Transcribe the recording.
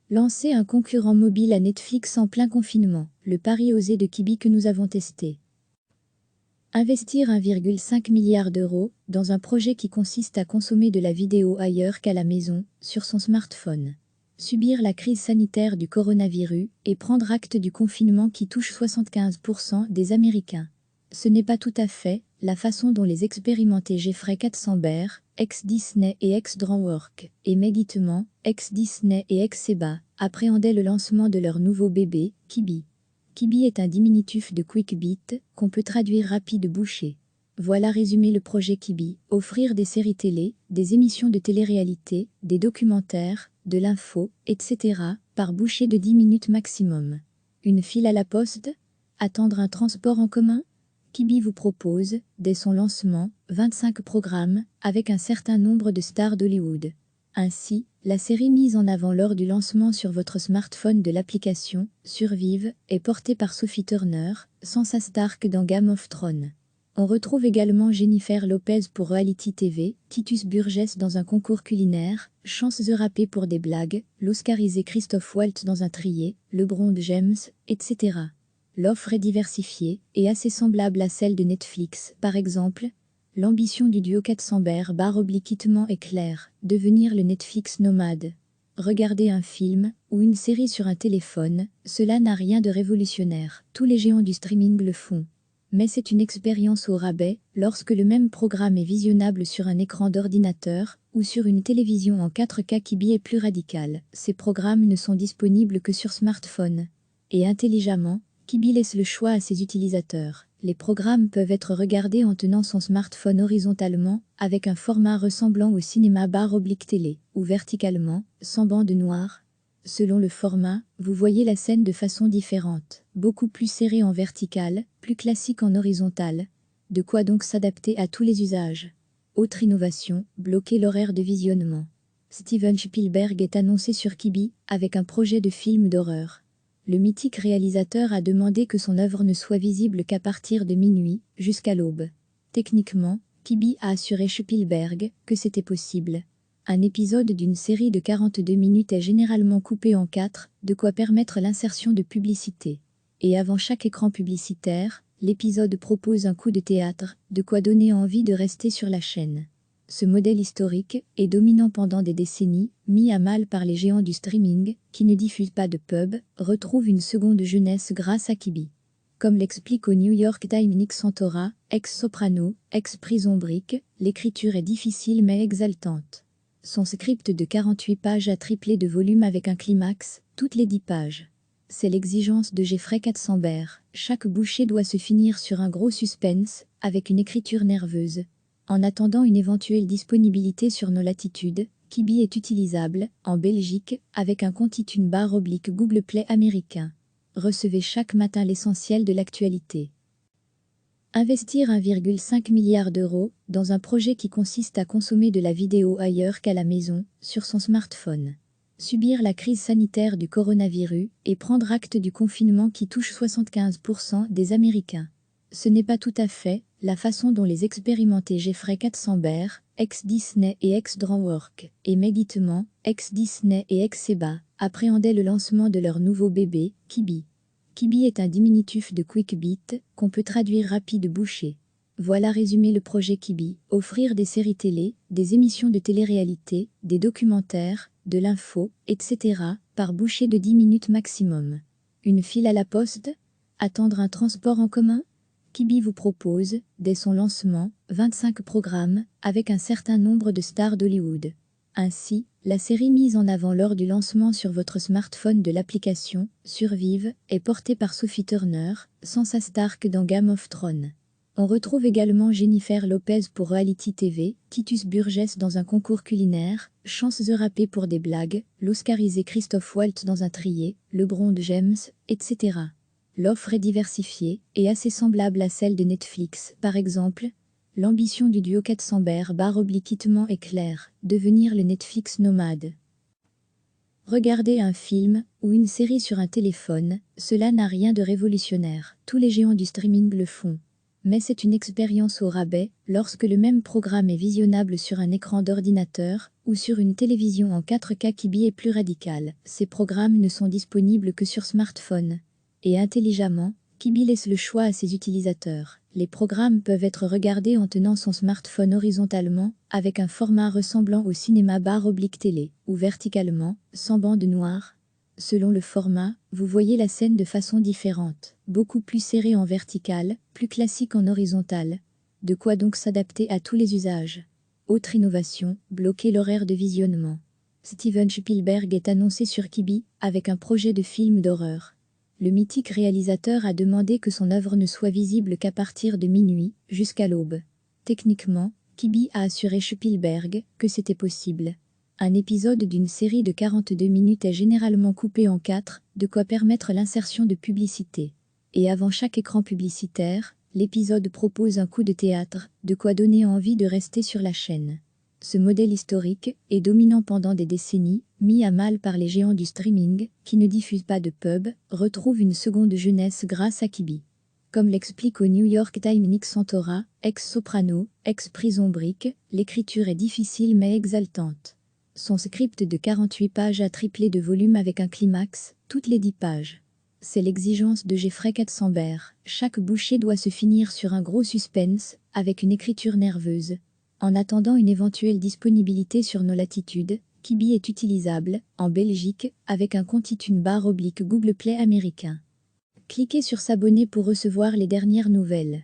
Lancer un concurrent mobile à Netflix en plein confinement, le pari osé de Quibi que nous avons testé. Investir 1,5 milliard d'euros dans un projet qui consiste à consommer de la vidéo ailleurs qu'à la maison, sur son smartphone. Subir la crise sanitaire du coronavirus et prendre acte du confinement qui touche 75% des Américains. Ce n'est pas tout à fait la façon dont les expérimentés Jeffrey Katzenberg, ex-Disney et ex-DreamWorks, et Meg Whitman, ex-Disney et ex-Seba, appréhendaient le lancement de leur nouveau bébé, Quibi. Quibi est un diminutif de Quickbit, qu'on peut traduire rapide bouchée. Voilà résumé le projet Quibi, offrir des séries télé, des émissions de télé-réalité, des documentaires, de l'info, etc., par bouchée de 10 minutes maximum. Une file à la poste? Attendre un transport en commun? Quibi vous propose, dès son lancement, 25 programmes, avec un certain nombre de stars d'Hollywood. Ainsi, la série mise en avant lors du lancement sur votre smartphone de l'application Survive est portée par Sophie Turner, Sansa Stark dans Game of Thrones. On retrouve également Jennifer Lopez pour Reality TV, Titus Burgess dans un concours culinaire, Chance the Rapper pour des blagues, l'Oscarisé Christophe Waltz dans un trié, LeBron James, etc. L'offre est diversifiée et assez semblable à celle de Netflix, par exemple. L'ambition du duo Katzenberg/Hitman est claire, devenir le Netflix nomade. Regarder un film ou une série sur un téléphone, cela n'a rien de révolutionnaire, tous les géants du streaming le font. Mais c'est une expérience au rabais lorsque le même programme est visionnable sur un écran d'ordinateur ou sur une télévision en 4K. Quibi est plus radical, ces programmes ne sont disponibles que sur smartphone. Et intelligemment, Quibi laisse le choix à ses utilisateurs. Les programmes peuvent être regardés en tenant son smartphone horizontalement, avec un format ressemblant au cinéma/télé, ou verticalement, sans bande noire. Selon le format, vous voyez la scène de façon différente, beaucoup plus serrée en vertical, plus classique en horizontal. De quoi donc s'adapter à tous les usages. Autre innovation, bloquer l'horaire de visionnement. Steven Spielberg est annoncé sur Quibi, avec un projet de film d'horreur. Le mythique réalisateur a demandé que son œuvre ne soit visible qu'à partir de minuit, jusqu'à l'aube. Techniquement, Quibi a assuré Spielberg que c'était possible. Un épisode d'une série de 42 minutes est généralement coupé en 4, de quoi permettre l'insertion de publicité. Et avant chaque écran publicitaire, l'épisode propose un coup de théâtre, de quoi donner envie de rester sur la chaîne. Ce modèle historique est dominant pendant des décennies, mis à mal par les géants du streaming, qui ne diffusent pas de pub, retrouve une seconde jeunesse grâce à Quibi. Comme l'explique au New York Times Nick Santora, ex-soprano, ex-Prison Break, l'écriture est difficile mais exaltante. Son script de 48 pages a triplé de volume avec un climax, toutes les 10 pages. C'est l'exigence de Jeffrey Katzenberg, chaque bouchée doit se finir sur un gros suspense, avec une écriture nerveuse. En attendant une éventuelle disponibilité sur nos latitudes, Quibi est utilisable, en Belgique, avec un compte /Google Play américain. Recevez chaque matin l'essentiel de l'actualité. Investir 1,5 milliard d'euros dans un projet qui consiste à consommer de la vidéo ailleurs qu'à la maison, sur son smartphone. Subir la crise sanitaire du coronavirus et prendre acte du confinement qui touche 75% des Américains. Ce n'est pas tout à fait la façon dont les expérimentés Jeffrey Katzenberg, ex-Disney et ex-DreamWorks, et Meg Whitman, ex-Disney et ex-Seba, appréhendaient le lancement de leur nouveau bébé, Quibi. Quibi est un diminutif de Quickbit, qu'on peut traduire rapide bouchée. Voilà résumé le projet Quibi, offrir des séries télé, des émissions de télé-réalité, des documentaires, de l'info, etc., par bouchée de 10 minutes maximum. Une file à la poste? Attendre un transport en commun? Quibi vous propose, dès son lancement, 25 programmes, avec un certain nombre de stars d'Hollywood. Ainsi, la série mise en avant lors du lancement sur votre smartphone de l'application Survive est portée par Sophie Turner, Sansa Stark dans Game of Thrones. On retrouve également Jennifer Lopez pour Reality TV, Titus Burgess dans un concours culinaire, Chance the Rapper pour des blagues, l'Oscarisé Christophe Waltz dans un trié, LeBron James, etc. L'offre est diversifiée et assez semblable à celle de Netflix, par exemple. L'ambition du duo Katzenberg/Hitman est claire, devenir le Netflix nomade. Regarder un film ou une série sur un téléphone, cela n'a rien de révolutionnaire, tous les géants du streaming le font. Mais c'est une expérience au rabais lorsque le même programme est visionnable sur un écran d'ordinateur ou sur une télévision en 4K. Quibi est plus radical. Ces programmes ne sont disponibles que sur smartphone. Et intelligemment, Quibi laisse le choix à ses utilisateurs. Les programmes peuvent être regardés en tenant son smartphone horizontalement, avec un format ressemblant au cinéma/télé, ou verticalement, sans bande noire. Selon le format, vous voyez la scène de façon différente, beaucoup plus serrée en vertical, plus classique en horizontal. De quoi donc s'adapter à tous les usages. Autre innovation, bloquer l'horaire de visionnement. Steven Spielberg est annoncé sur Quibi, avec un projet de film d'horreur. Le mythique réalisateur a demandé que son œuvre ne soit visible qu'à partir de minuit, jusqu'à l'aube. Techniquement, Quibi a assuré Spielberg que c'était possible. Un épisode d'une série de 42 minutes est généralement coupé en 4, de quoi permettre l'insertion de publicité. Et avant chaque écran publicitaire, l'épisode propose un coup de théâtre, de quoi donner envie de rester sur la chaîne. Ce modèle historique est dominant pendant des décennies, mis à mal par les géants du streaming, qui ne diffusent pas de pub, retrouve une seconde jeunesse grâce à Quibi. Comme l'explique au New York Times Nick Santora, ex-soprano, ex-prison break, l'écriture est difficile mais exaltante. Son script de 48 pages a triplé de volume avec un climax, toutes les 10 pages. C'est l'exigence de Jeffrey Katzenberg. Chaque bouchée doit se finir sur un gros suspense, avec une écriture nerveuse. En attendant une éventuelle disponibilité sur nos latitudes, Quibi est utilisable, en Belgique, avec un compte iTunes/Google Play américain. Cliquez sur s'abonner pour recevoir les dernières nouvelles.